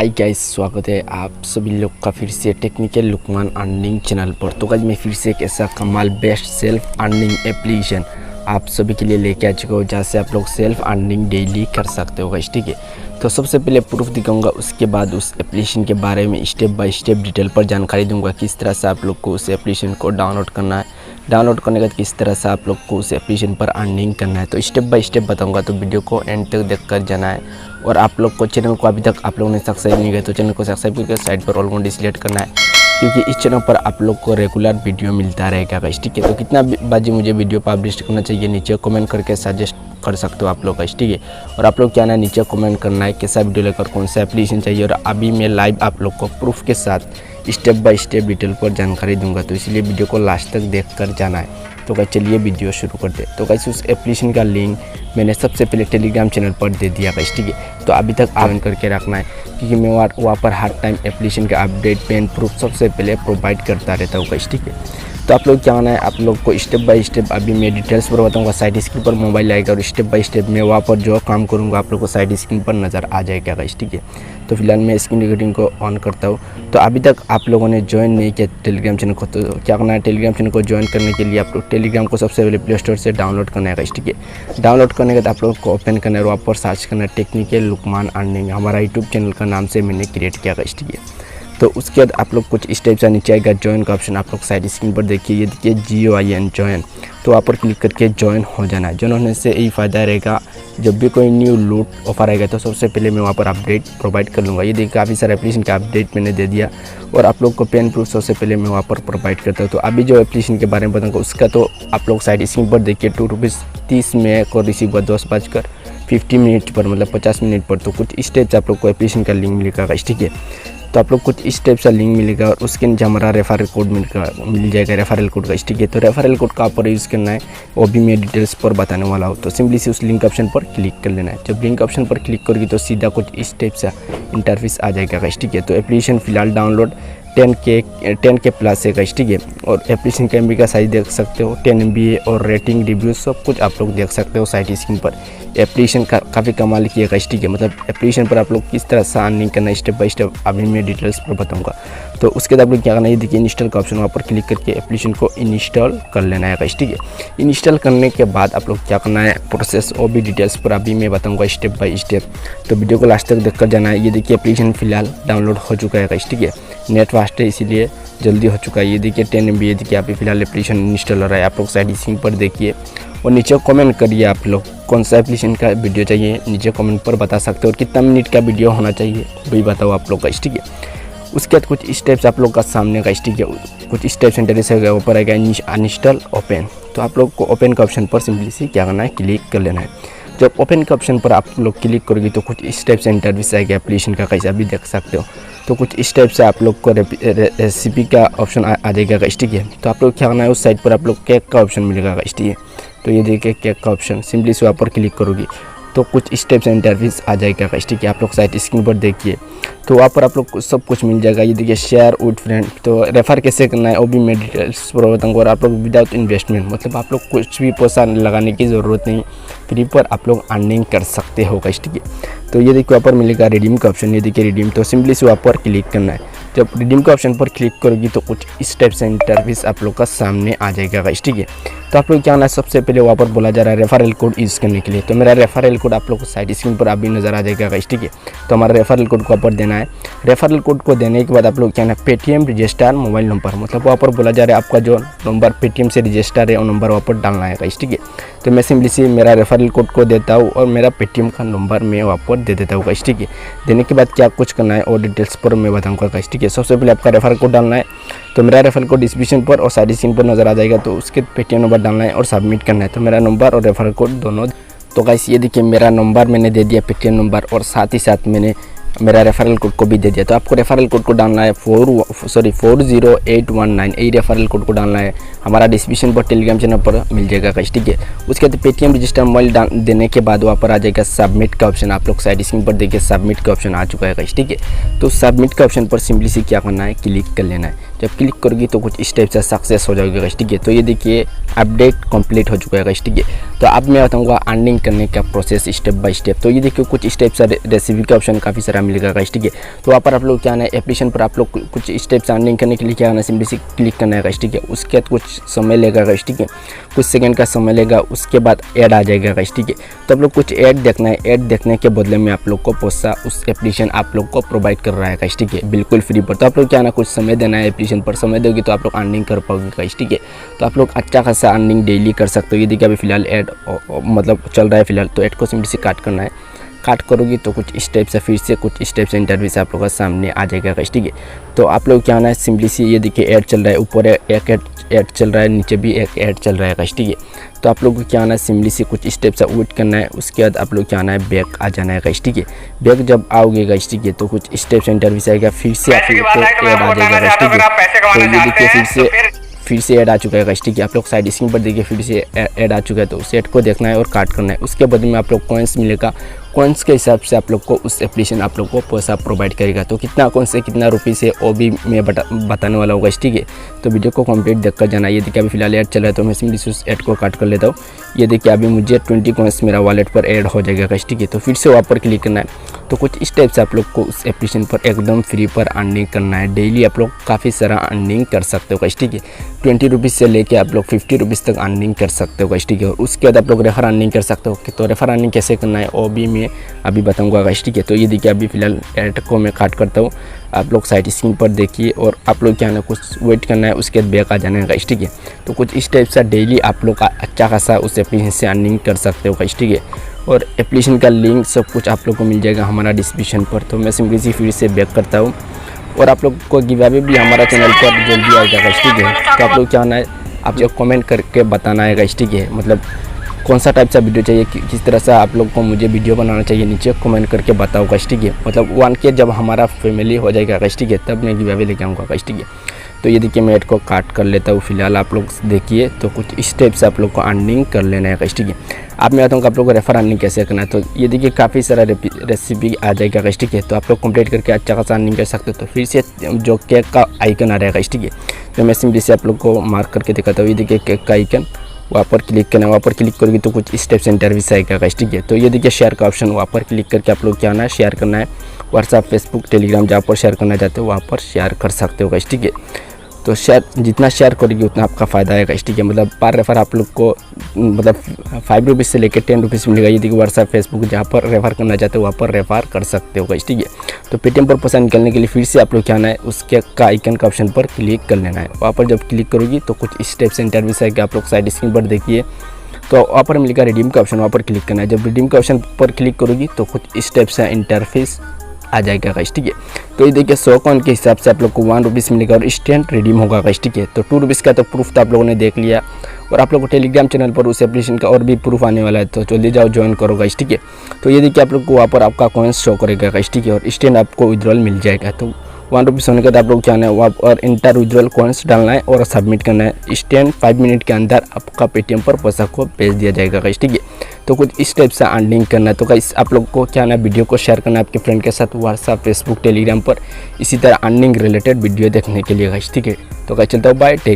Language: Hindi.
हाय गाइस, स्वागत है आप सभी लोग का फिर से टेक्निकल लुकमान अर्निंग चैनल पर। तो गाइस मैं फिर से एक ऐसा कमाल बेस्ट सेल्फ अर्निंग एप्लीकेशन आप सभी के लिए लेके आ चुका हूँ, जहाँ से आप लोग सेल्फ अर्निंग डेली कर सकते हो गाइस। ठीक है, तो सबसे पहले प्रूफ दिखाऊंगा, उसके बाद उस एप्लीकेशन के बारे में स्टेप बाय स्टेप डिटेल पर जानकारी दूंगा, किस तरह से आप लोग को उस एप्लीकेशन को डाउनलोड करना है, डाउनलोड करने के बाद किस तरह से आप लोग को उस एप्लीकेशन पर अर्निंग करना है। तो स्टेप बाय स्टेप बताऊंगा, तो वीडियो को एंड तक देख कर जाना है। और आप लोग को चैनल को अभी तक आप लोगों ने सब्सक्राइब नहीं किया तो चैनल को सब्सक्राइब करके साइड पर ऑल को सिलेक्ट करना है, क्योंकि इस चैनल पर आप लोग को रेगुलर वीडियो मिलता रहेगा गाइस। ठीक है, तो कितना बाजी मुझे वीडियो पब्लिश करना चाहिए नीचे कमेंट करके सजेस्ट कर सकते हो आप लोग गाइस। ठीक है, और आप लोग क्या ना नीचे कमेंट करना है कैसा वीडियो लेकर कौन सा एप्लीकेशन चाहिए। और अभी मैं लाइव आप लोग को प्रूफ के साथ स्टेप बाय स्टेप डिटेल पर जानकारी दूंगा, तो इसलिए वीडियो को लास्ट तक देख कर जाना है। तो गाइस चलिए वीडियो शुरू करते हैं। तो गाइस उस एप्लीकेशन का लिंक मैंने सबसे पहले टेलीग्राम चैनल पर दे दिया गाइस। ठीक है, तो अभी तक ऑन करके रखना है, क्योंकि मैं वहाँ पर हर टाइम एप्लीकेशन का अपडेट पेन प्रूफ सबसे पहले प्रोवाइड करता रहता हूँ गाइस। ठीक है, तो आप लोग क्या होना है, आप लोग को स्टेप बाय स्टेप अभी मैं डिटेल्स पर बताऊंगा। साइड स्क्रीन पर मोबाइल आएगा और स्टेप बाय स्टेप मैं वहाँ पर जो काम करूँगा आप लोग को साइड स्क्रीन पर नज़र आ जाएगा गाइस। ठीक है, तो फिलहाल मैं स्क्रीन रिकॉर्डिंग को ऑन करता हूँ। तो अभी तक आप लोगों ने ज्वाइन नहीं किया टेलीग्राम चैनल को, तो क्या करना है, टेलीग्राम चैनल को ज्वाइन करने के लिए आप लोग टेलीग्राम को सबसे पहले प्ले स्टोर से डाउनलोड करना है गाइस। ठीक है, डाउनलोड करने के बाद आप लोग को ओपन करना है और वहाँ पर सर्च करना है टेक्निकल लुकमान अर्निंग, हमारा यूट्यूब चैनल का नाम से मैंने क्रिएट किया गाइस। ठीक है, तो उसके बाद आप लोग कुछ स्टेप से नीचे आएगा ज्वाइन का ऑप्शन, आप लोग साइड स्क्रीन पर देखिए, ये देखिए JOIN ज्वाइन, तो वहाँ पर क्लिक करके ज्वाइन हो जाना है। ज्वाइन होने से यही फ़ायदा रहेगा, जब भी कोई न्यू लूट ऑफर आएगा तो सबसे पहले मैं वहाँ पर अपडेट प्रोवाइड कर लूँगा। ये देखिए काफ़ी सारे एप्लीकेशन का अपडेट मैंने दे दिया, और आप लोग को पेन प्रूफ सबसे पहले मैं वहाँ पर प्रोवाइड करता हूँ। तो अभी जो एप्लीकेशन के बारे में बताऊँगा उसका तो आप लोग साइड स्क्रीन पर देखिए, ₹2.30 में को रिसीव हुआ 10:50 पर, मतलब 50 मिनट पर। तो कुछ स्टेप्स आप लोग को एप्लीकेशन का लिंक मिलेगा गाइस। ठीक है, तो आप लोग कुछ स्टेप का लिंक मिलेगा और उसके नीचे हमारा रेफरल कोड मिल जाएगा, रेफरल कोड का। ठीक है, तो रेफरल कोड का पर यूज़ करना है, वो भी मैं डिटेल्स पर बताने वाला हूँ। तो सिंपली से उस लिंक ऑप्शन पर क्लिक कर लेना है। जब लिंक ऑप्शन पर क्लिक करोगी तो सीधा कुछ स्टेप सा इंटरफेस आ जाएगा गाइस। ठीक है, तो एप्लीकेशन फिलहाल डाउनलोड 10K प्लस है गाइस। ठीक है, और एप्लीकेशन का MB का साइज देख सकते हो 10 MB है, और रेटिंग रिव्यू सब कुछ आप लोग देख सकते हो साइड स्क्रीन पर। एप्लीकेशन का काफ़ी कमाल किया गाइस। ठीक है, मतलब एप्लीकेशन पर आप लोग किस तरह से अर्निंग करना है स्टेप बाय स्टेप अभी मैं डिटेल्स पर बताऊंगा। तो उसके बाद आप लोग क्या करना है, ये देखिए इंस्टॉल का ऑप्शन, वहाँ पर क्लिक करके एप्लीकेशन को इंस्टॉल कर लेना है गाइस। ठीक है, इंस्टॉल करने के बाद आप लोग क्या करना है, प्रोसेस और भी डिटेल्स पर अभी मैं बताऊँगा स्टेप बाय स्टेप, तो वीडियो को लास्ट तक देख कर जाना है। ये देखिए एप्लीकेशन फिलहाल डाउनलोड हो चुका है गाइस। ठीक है, नेट फास्ट है इसीलिए जल्दी हो चुका है। ये देखिए 10 MB, ये देखिए अभी फिलहाल एप्लीकेशन इंस्टॉल हो रहा है। आप लोग साइड स्क्रीन पर देखिए और नीचे कमेंट करिए आप लोग कौन सा एप्लीकेशन का वीडियो चाहिए, नीचे कमेंट पर बता सकते हो, और कितना मिनट का वीडियो होना चाहिए वही बताओ आप लोग गाइस। ठीक है, उसके बाद कुछ स्टेप्स आप लोग का सामने गाइस। ठीक है, कुछ स्टेप्स इंटरफेस है, ऊपर आएगा अनइंस्टॉल ओपन, तो आप लोग को ओपन का ऑप्शन पर सिंपली से क्या करना है, क्लिक कर लेना है। जब ओपन के ऑप्शन पर आप लोग क्लिक करोगे तो कुछ स्टेप्स इंटरफेस आएगा एप्लीकेशन का, कैसे अभी देख सकते हो। तो कुछ स्टेप्स से आप लोग को रेसिपी का ऑप्शन आ जाएगा गाइस। ठीक है, तो आप लोग क्या करना है, उस साइड पर आप लोग केक का ऑप्शन मिलेगा गाइस। ठीक है, तो ये देखिए केक का ऑप्शन, सिंपली से वहाँ पर क्लिक करोगे तो कुछ स्टेप्स इंटरफेस आ जाएगा गाइस। ठीक है, आप लोग साइड स्क्रीन पर देखिए, तो वहाँ पर आप लोग को सब कुछ मिल जाएगा। ये देखिए शेयर विद फ्रेंड, तो रेफर कैसे करना है वो भी मैं डिटेल्स पर बताऊँगा। और आप लोग विदाउट इन्वेस्टमेंट, मतलब आप लोग कुछ भी पैसा लगाने की ज़रूरत नहीं, फ्री पर आप लोग अर्निंग कर सकते हो गाइस। ठीक है, तो ये देखिए वहाँ पर मिलेगा रिडीम का ऑप्शन, ये देखिए रिडीम, तो सिंपली से वहाँ पर क्लिक करना है। जब रिडीम के ऑप्शन पर क्लिक करोगी तो कुछ स्टेप्स इंटरफेस आप लोग का सामने आ जाएगा गाइस। ठीक है, तो आप लोग क्या करना है, सबसे पहले वहाँ पर बोला जा रहा है रेफरल कोड यूज़ करने के लिए, तो मेरा रेफरल कोड आप लोग को साइड स्क्रीन पर अभी नज़र आ जाएगा गाइस। ठीक है, तो हमारा रेफरल कोड को वहाँ पर देना है। रेफरल कोड को देने के बाद आप लोग क्या ना, Paytm रजिस्टर मोबाइल नंबर, मतलब वहाँ पर बोला जा रहा है आपका जो नंबर Paytm से रजिस्टर है वो नंबर वहाँ पर डालना है गाइस। ठीक है, तो मैं सिंपली से मेरा रेफरल कोड को देता हूँ और मेरा Paytm का नंबर मैं वहाँ पर दे देता हूँ गाइस। ठीक है, देने के बाद क्या कुछ करना है और डिटेल्स पर मैं बताऊँगा गाइस। ठीक है, सबसे पहले आपका रेफरल कोड डालना है, तो मेरा रेफरल कोड डिस्क्रिप्शन पर और साइड स्क्रीन पर नज़र आ जाएगा, तो उसके Paytm नंबर डालना है और सबमिट करना है। तो मेरा नंबर और रेफरल कोड दोनों, तो गाइस ये देखिए मेरा नंबर मैंने दे दिया Paytm नंबर, और साथ ही साथ मैंने मेरा रेफरल कोड को भी दे दिया। तो आपको रेफरल कोड को डालना है 40819, यही रेफरल कोड को डालना है। हमारा डिस्क्रिप्शन पर टेलीग्राम चैनल पर मिल जाएगा गाइस। ठीक है, उसके बाद Paytm रजिस्टर मोबाइल देने के बाद वहाँ पर आ जाएगा सबमिट का ऑप्शन, आप लोग साइड स्क्रीन पर देखिए सबमिट का ऑप्शन आ चुका है गाइस। ठीक है, तो सबमिट का ऑप्शन पर सिंपली से क्या करना है, क्लिक कर लेना है। जब क्लिक करोगी तो कुछ इस टाइप से सक्सेस हो जाएगा गाइस, ठीक है। तो ये देखिए अपडेट कंप्लीट हो चुका है गाइस, ठीक है। तो अब मैं बताऊंगा अर्निंग करने का प्रोसेस स्टेप बाय स्टेप। तो ये देखिए कुछ स्टेप से रेसिपी का ऑप्शन काफ़ी सारा मिलेगा गाइस, ठीक है। तो वहाँ पर आप लोग क्या है एप्लीकेशन पर आप लोग कुछ स्टेप से अर्निंग करने के लिए क्या करना है, सिंपली से क्लिक करना है गाइस, ठीक है। उसके बाद कुछ समय लेगा गाइस, ठीक है, कुछ सेकंड का समय लेगा, उसके बाद ऐड आ जाएगा गाइस, ठीक है। तो आप लोग कुछ ऐड देखना है, ऐड देखने के बदले में आप लोग को पैसा उस एप्लीकेशन आप लोग को प्रोवाइड कर रहा है गाइस, ठीक है, बिल्कुल फ्री पर। तो आप लोग क्या ना कुछ समय देना है एप्लीकेशन पर, समय दोगे तो आप लोग अर्निंग कर पाओगे गाइस, ठीक है। तो आप लोग अच्छा खासा अर्निंग डेली कर सकते हो। ये देखिए अभी फिलहाल ऐड मतलब चल रहा है फिलहाल, तो ऐड को सिंपली से काट करना है। काट करोगी तो कुछ स्टेप से फिर से कुछ स्टेप से इंटरव्यू से आप लोगों का सामने आ जाएगा गाइस, ठीक है। तो आप लोग क्या ना है सिंपली से ये देखिए ऐड चल रहा है, ऊपर एक ऐड चल रहा है, नीचे भी एक ऐड चल रहा है गाइस, ठीक है। तो आप लोग को क्या आना है सिंपली से कुछ स्टेप से वेट करना है, उसके बाद आप लोग क्या आना है बैक आ जाना है गाइस, ठीक है। बैक जब आओगे गाइस, ठीक है, तो कुछ स्टेप से इंटरव्यू से आएगा, फिर से आप लोग को ऐड आ जाएगा गाइस, ठीक है। तो ये देखिए फिर से ऐड आ चुका है गाइस, ठीक है। आप लोग साइड स्क्रीन पर देखिए फिर से ऐड आ चुका है, तो उस ऐड को देखना है और काट करना है। उसके बदले में आप लोग कॉइन्स मिलेगा, कॉइन्स के हिसाब से आप लोग को उस एप्लीकेशन आप लोग को पैसा प्रोवाइड करेगा। तो कितना कौन से कितना रुपीस है वो भी मैं बताने वाला होगा, ठीक है। तो वीडियो को कंप्लीट देखकर जाना। ये देखिए अभी फिलहाल ऐड चल रहा है, तो मैं सिंपली उस ऐड को काट कर लेता हूँ। ये देखिए अभी मुझे 20 कॉइन्स मेरा वॉलेट पर ऐड हो जाएगा गाइस, ठीक है। तो फिर से वहाँ पर क्लिक करना है। तो कुछ इस टाइप से आप लोग को उस एप्लीकेशन पर एकदम फ्री पर अर्निंग करना है। डेली आप लोग काफ़ी सारा अर्निंग कर सकते हो गाइस, ठीक है। 20 रुपीज़ से लेके आप लोग 50 रुपीज़ तक अर्निंग कर सकते हो गाइस, ठीक है। और उसके बाद आप लोग रेफर अर्निंग कर सकते हो। तो रेफर अर्निंग कैसे करना है वो भी मैं अभी बताऊंगा गाइस, ठीक है। तो ये देखिए अभी फिलहाल ऐड को मैं काट करता हूँ, आप लोग साइड स्क्रीन पर देखिए और आप लोग क्या है कुछ वेट करना है, उसके बाद बैक आ जाना है गाइस, ठीक है। तो कुछ इस टाइप से डेली आप लोग अच्छा खासा उस एप्लीकेशन से अर्निंग कर सकते हो गाइस, ठीक है। और एप्लीकेशन का लिंक सब कुछ आप लोग को मिल जाएगा हमारा डिस्क्रिप्शन पर। तो मैं सिंपली से फिर से बैक करता हूँ और आप लोग को गिव अवे भी हमारा चैनल पर जल्दी आएगा गाइस, ठीक है। तो आप लोग क्या होना है, आप लोग कमेंट करके बताना है गाइस, ठीक है। मतलब कौन सा टाइप सा वीडियो चाहिए, किस तरह से आप लोग को मुझे वीडियो बनाना चाहिए, नीचे कमेंट करके बताओ गाइस, ठीक है। मतलब 1K जब हमारा फैमिली हो जाएगा गाइस, ठीक है, तब मैं गिव अवे लेके आऊँगा गाइस, ठीक है। तो ये देखिए मैं ऐड को काट कर लेता हूँ फिलहाल, आप लोग देखिए। तो कुछ इस टाइप से आप लोग को अर्निंग कर लेना है गाइस, ठीक है। अब मैं बताऊँ कि आप लोग को रेफर अर्निंग कैसे करना है। तो ये देखिए काफ़ी सारा रेसिपी आ जाएगा गाइस, ठीक है। तो आप लोग कंप्लीट करके अच्छा खासा अर्निंग कर सकते हो। तो फिर से जो केक का आइकन आ रहा है गाइस, ठीक है, तो मैं सिंपली से आप लोग को मार्क करके दिखाता हूँ। ये देखिए केक का आइकन, वहाँ पर क्लिक करना है। वहाँ पर क्लिक करोगे तो कुछ स्टेप से इंटरव्यू से आएगा गाइस, ठीक है। तो ये देखिए शेयर का ऑप्शन, वहाँ पर क्लिक करके आप लोग क्या आना है शेयर करना है। व्हाट्सएप, फेसबुक, टेलीग्राम जहाँ पर शेयर करना चाहते हो वहाँ पर शेयर कर सकते हो गाइस, ठीक है। तो शेयर जितना शेयर करोगे उतना आपका फ़ायदा है गाइस, ठीक है। मतलब पर रेफर आप लोग को मतलब 5 रुपीज़ से लेकर 10 रुपीज़ मिलेगा। ये देखिए व्हाट्सएप, फेसबुक जहाँ पर रेफर करना चाहते हो वहाँ पर रेफर कर सकते हो गाइस, ठीक है। तो पेटीएम पर पैसा निकलने के लिए फिर से आप लोग क्या आना है, उसके का आइकन का ऑप्शन पर क्लिक कर लेना है। वहाँ पर जब क्लिक करोगी तो कुछ स्टेप से इंटरव्यू से आप लोग साइड स्क्रीन पर देखिए। तो वहाँ पर मिलेगा रिडीम का ऑप्शन, वहाँ पर क्लिक करना है। जब रिडीम का ऑप्शन पर क्लिक करोगी तो कुछ स्टेप से इंटरफेस आ जाएगा गाइस, ठीक है। तो ये देखिए 100 कॉइन के हिसाब से आप लोग को 1 रुपीज़ मिलेगा और इंस्टेंट रिडीम होगा गाइस, ठीक है। तो 2 रुपीज़ का तो प्रूफ तो आप लोगों ने देख लिया और आप लोग को टेलीग्राम चैनल पर उस एप्लीकेशन का और भी प्रूफ आने वाला है। तो जल्दी जाओ ज्वाइन करो गाइस, ठीक है। तो ये देखिए आप लोग को वहाँ पर आपका कॉइन्स शो करेगा गाइस, ठीक है, और इंस्टेंट आपको विड्रॉल मिल जाएगा। तो 1 रुपीज़ होने के बाद आप लोग क्या है वहाँ पर इंटर विड्रॉल कॉइन्स डालना है और सबमिट करना है। इंस्टेंट 5 मिनट के अंदर आपका पेटीएम पर पैसा को भेज दिया जाएगा गाइस, ठीक है। तो कुछ इस टाइप से अर्निंग करना है। तो गाइस आप लोग को क्या ना वीडियो को शेयर करना है आपके फ्रेंड के साथ व्हाट्सएप, फेसबुक, टेलीग्राम पर इसी तरह अर्निंग रिलेटेड वीडियो देखने के लिए गाइस, ठीक है। तो गाइस चलता हूँ, बाय, टेक।